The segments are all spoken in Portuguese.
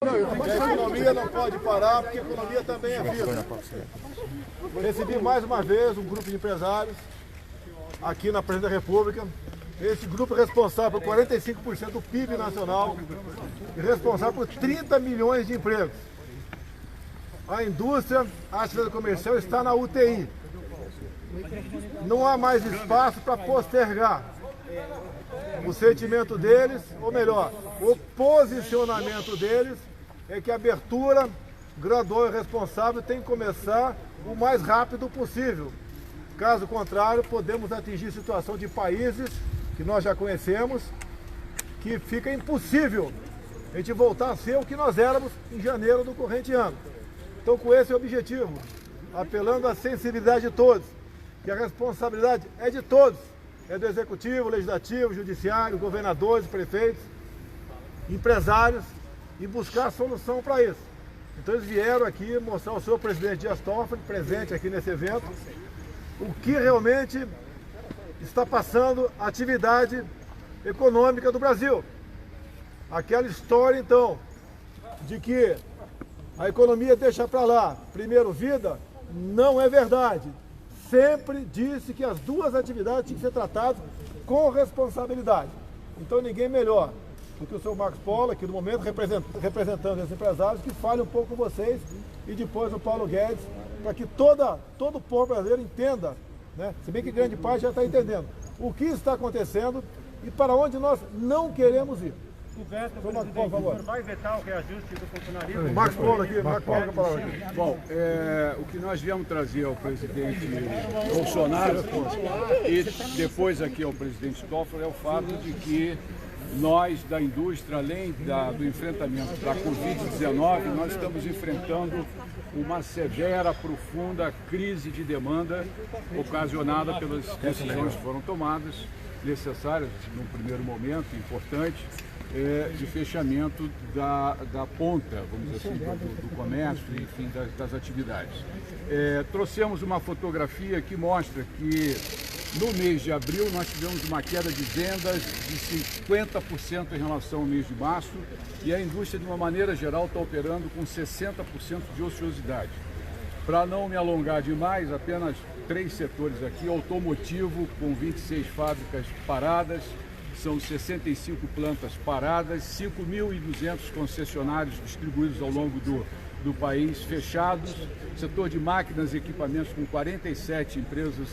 A economia não pode parar, porque a economia também é vida. Recebi mais uma vez um grupo de empresários aqui na Presidência da República. Esse grupo é responsável por 45% do PIB nacional e responsável por 30 milhões de empregos. A indústria, a atividade comercial está na UTI. Não há mais espaço para postergar. O sentimento deles, ou melhor, o posicionamento deles é que a abertura gradual e responsável tem que começar o mais rápido possível. Caso contrário, podemos atingir situação de países que nós já conhecemos, que fica impossível a gente voltar a ser o que nós éramos em janeiro do corrente ano. Então, com esse objetivo, apelando à sensibilidade de todos, que a responsabilidade é de todos, é do Executivo, Legislativo, Judiciário, governadores, prefeitos, empresários, e buscar a solução para isso. Então eles vieram aqui mostrar ao senhor presidente Dias Toffoli, presente aqui nesse evento, o que realmente está passando a atividade econômica do Brasil. Aquela história, então, de que a economia deixa para lá, primeiro vida, não é verdade. Sempre disse que as duas atividades tinham que ser tratadas com responsabilidade. Então ninguém melhor do que o senhor Marcos Polo, aqui no momento, representando esses empresários, que fale um pouco com vocês, e depois o Paulo Guedes, para que todo o povo brasileiro entenda, né? Se bem que grande parte já está entendendo, o que está acontecendo e para onde nós não queremos ir. Marcos Polo, por favor. Vai vetar o reajuste do funcionalismo? Marcos Polo aqui, Marcos Polo com a palavra aqui. Bom, o que nós viemos trazer ao presidente Bolsonaro e depois aqui ao presidente Toffoli é o fato de que nós, da indústria, além do enfrentamento da Covid-19, nós estamos enfrentando uma severa, profunda crise de demanda ocasionada pelas decisões que foram tomadas, necessárias, num primeiro momento, importante, de fechamento da ponta, vamos dizer assim, do comércio, enfim, das atividades. Trouxemos uma fotografia que mostra que no mês de abril nós tivemos uma queda de vendas de 50% em relação ao mês de março e a indústria, de uma maneira geral, está operando com 60% de ociosidade. Para não me alongar demais, apenas 3 setores aqui: automotivo, com 26 fábricas paradas, são 65 plantas paradas, 5.200 concessionários distribuídos ao longo do país fechados, setor de máquinas e equipamentos com 47 empresas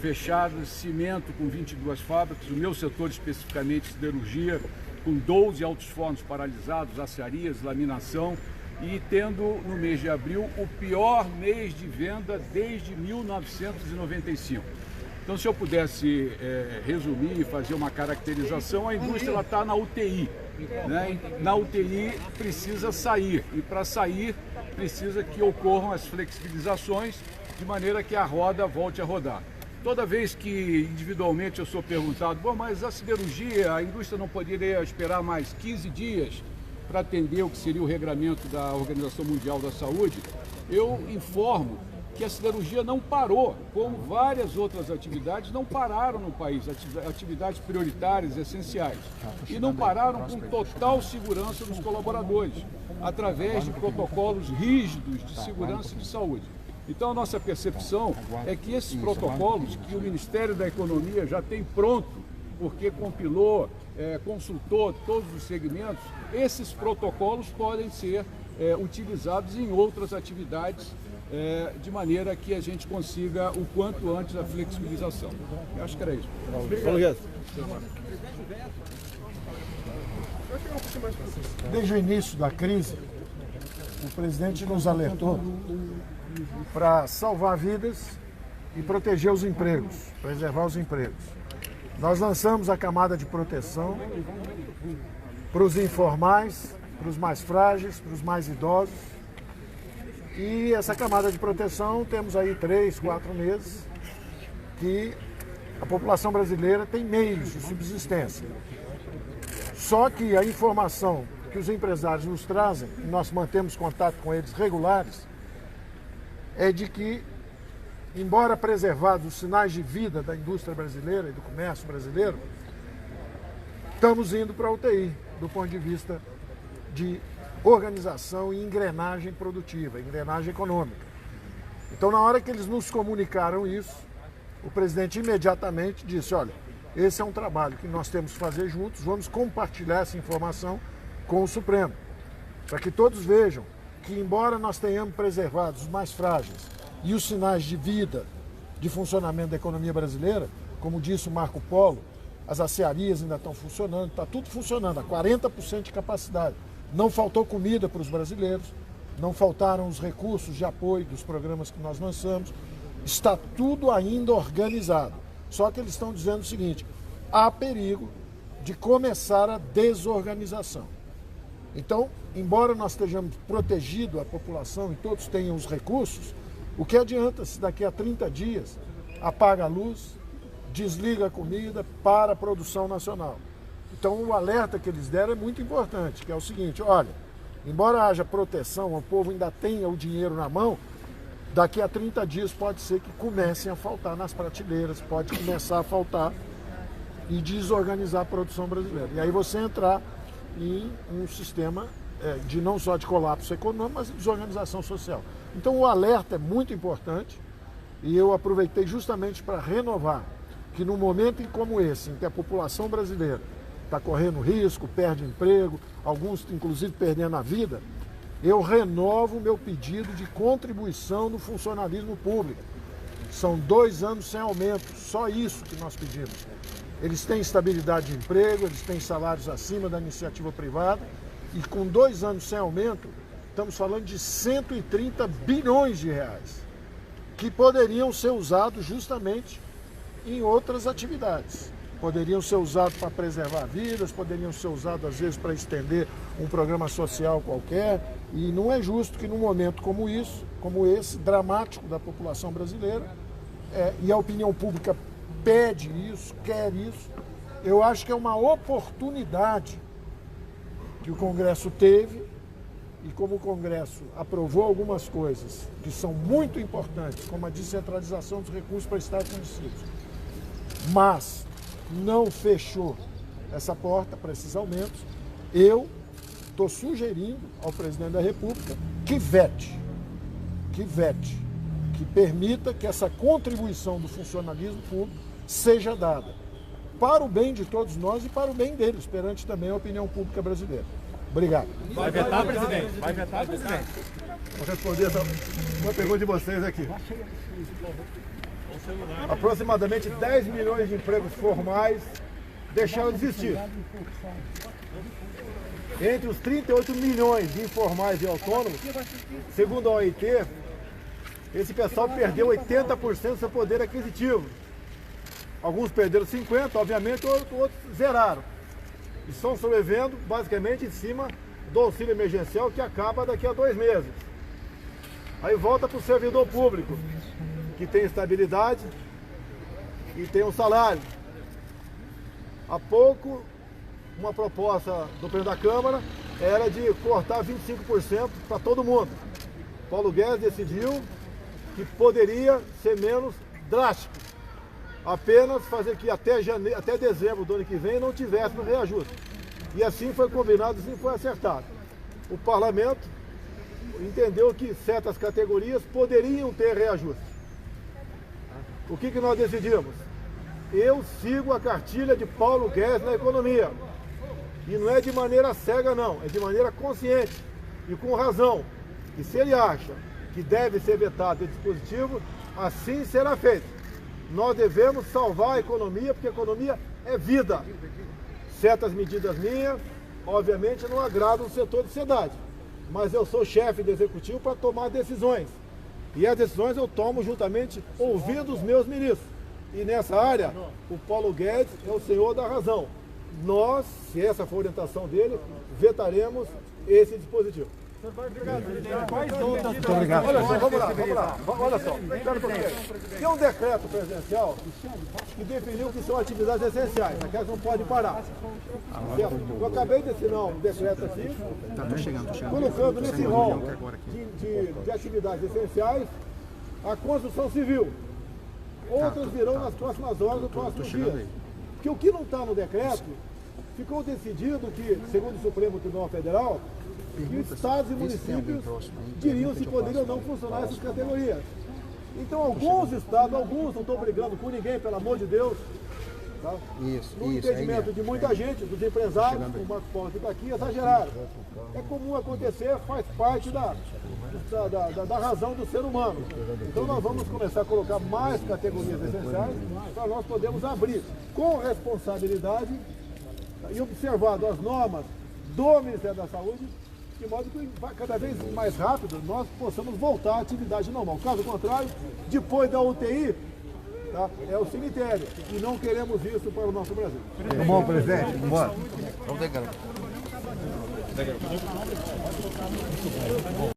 fechadas, cimento com 22 fábricas, o meu setor especificamente siderurgia, com 12 altos fornos paralisados, aciarias, laminação, e tendo no mês de abril o pior mês de venda desde 1995. Então, se eu pudesse resumir e fazer uma caracterização, a indústria está na UTI. Né? Na UTI precisa sair, e para sair precisa que ocorram as flexibilizações de maneira que a roda volte a rodar. Toda vez que individualmente eu sou perguntado, bom, mas a siderurgia, a indústria não poderia esperar mais 15 dias para atender o que seria o regramento da Organização Mundial da Saúde, eu informo que a siderurgia não parou, como várias outras atividades não pararam no país, atividades prioritárias, essenciais, e não pararam com total segurança dos colaboradores, através de protocolos rígidos de segurança e de saúde. Então, a nossa percepção é que esses protocolos que o Ministério da Economia já tem pronto, porque compilou, consultou todos os segmentos, esses protocolos podem ser utilizados em outras atividades, de maneira que a gente consiga o quanto antes a flexibilização. Eu acho que era isso. Desde o início da crise, o presidente nos alertou para salvar vidas e proteger os empregos, preservar os empregos. Nós lançamos a camada de proteção para os informais, para os mais frágeis, para os mais idosos. E essa camada de proteção, temos aí 3, 4 meses que a população brasileira tem meios de subsistência. Só que a informação que os empresários nos trazem, e nós mantemos contato com eles regulares, é de que, embora preservados os sinais de vida da indústria brasileira e do comércio brasileiro, estamos indo para a UTI, do ponto de vista de organização e engrenagem produtiva, engrenagem econômica. Então, na hora que eles nos comunicaram isso, o presidente imediatamente disse, olha, esse é um trabalho que nós temos que fazer juntos, vamos compartilhar essa informação com o Supremo, para que todos vejam que, embora nós tenhamos preservado os mais frágeis e os sinais de vida, de funcionamento da economia brasileira, como disse o Marco Polo, as acearias ainda estão funcionando, está tudo funcionando, a 40% de capacidade. Não faltou comida para os brasileiros, não faltaram os recursos de apoio dos programas que nós lançamos, está tudo ainda organizado. Só que eles estão dizendo o seguinte, há perigo de começar a desorganização. Então, embora nós estejamos protegidos, a população e todos tenham os recursos, o que adianta se daqui a 30 dias apaga a luz, desliga a comida para a produção nacional? Então, o alerta que eles deram é muito importante, que é o seguinte, olha, embora haja proteção, o povo ainda tenha o dinheiro na mão, daqui a 30 dias pode ser que comecem a faltar nas prateleiras, pode começar a faltar e desorganizar a produção brasileira. E aí você entrar em um sistema de não só de colapso econômico, mas de desorganização social. Então o alerta é muito importante e eu aproveitei justamente para renovar que num momento como esse, em que a população brasileira está correndo risco, perde emprego, alguns inclusive perdendo a vida, eu renovo o meu pedido de contribuição no funcionalismo público. São 2 anos sem aumento, só isso que nós pedimos. Eles têm estabilidade de emprego, eles têm salários acima da iniciativa privada e com 2 anos sem aumento, estamos falando de 130 bilhões de reais que poderiam ser usados justamente em outras atividades. Poderiam ser usados para preservar vidas, poderiam ser usados às vezes para estender um programa social qualquer, e não é justo que num momento como esse, dramático da população brasileira, e a opinião pública pede isso, quer isso, eu acho que é uma oportunidade que o Congresso teve, e como o Congresso aprovou algumas coisas que são muito importantes, como a descentralização dos recursos para estados e municípios, mas não fechou essa porta para esses aumentos, eu estou sugerindo ao presidente da República que vete, que permita que essa contribuição do funcionalismo público seja dada para o bem de todos nós e para o bem deles, perante também a opinião pública brasileira. Obrigado. Vai vetar, presidente? Vai vetar, presidente? Vou responder uma pergunta de vocês aqui. Aproximadamente 10 milhões de empregos formais deixaram de existir. Entre os 38 milhões de informais e autônomos, segundo a OIT, esse pessoal perdeu 80% do seu poder aquisitivo. Alguns perderam 50%, obviamente, outros zeraram. E estão sobrevivendo basicamente em cima do auxílio emergencial que acaba daqui a 2 meses. Aí volta para o servidor público, que tem estabilidade e tem um salário. Há pouco, uma proposta do presidente da Câmara era de cortar 25% para todo mundo. Paulo Guedes decidiu que poderia ser menos drástico, apenas fazer que até dezembro do ano que vem não tivesse no reajuste. E assim foi combinado, assim foi acertado. O parlamento entendeu que certas categorias poderiam ter reajuste. O que nós decidimos? Eu sigo a cartilha de Paulo Guedes na economia. E não é de maneira cega, não, é de maneira consciente e com razão. E se ele acha que deve ser vetado esse dispositivo, assim será feito. Nós devemos salvar a economia, porque a economia é vida. Certas medidas minhas, obviamente, não agradam o setor de sociedade, mas eu sou chefe do executivo para tomar decisões. E as decisões eu tomo juntamente ouvindo os meus ministros. E nessa área, o Paulo Guedes é o senhor da razão. Nós, se essa for a orientação dele, vetaremos esse dispositivo. Muito obrigado. Olha só, vamos lá. Olha só, tem um decreto presidencial que definiu que são atividades essenciais, aquelas não podem parar. Eu acabei de assinar um decreto aqui, colocando nesse rol de atividades essenciais a construção civil. Outras virão nas próximas horas, nos próximos dias. Porque o que não está no decreto, ficou decidido que, segundo o Supremo Tribunal Federal, que estados e municípios diriam se poderiam ou não funcionar essas categorias. Então alguns estados, alguns não estão brigando com ninguém, pelo amor de Deus. Tá? No entendimento de muita gente, dos empresários, o Marcos Paulo que está aqui, exageraram. É comum acontecer, faz parte da razão do ser humano. Então nós vamos começar a colocar mais categorias essenciais para nós podermos abrir com responsabilidade e observando as normas do Ministério da Saúde, de modo que cada vez mais rápido nós possamos voltar à atividade normal. Caso contrário, depois da UTI, tá, é o cemitério. E não queremos isso para o nosso Brasil. Tá bom, presidente? Vamos embora.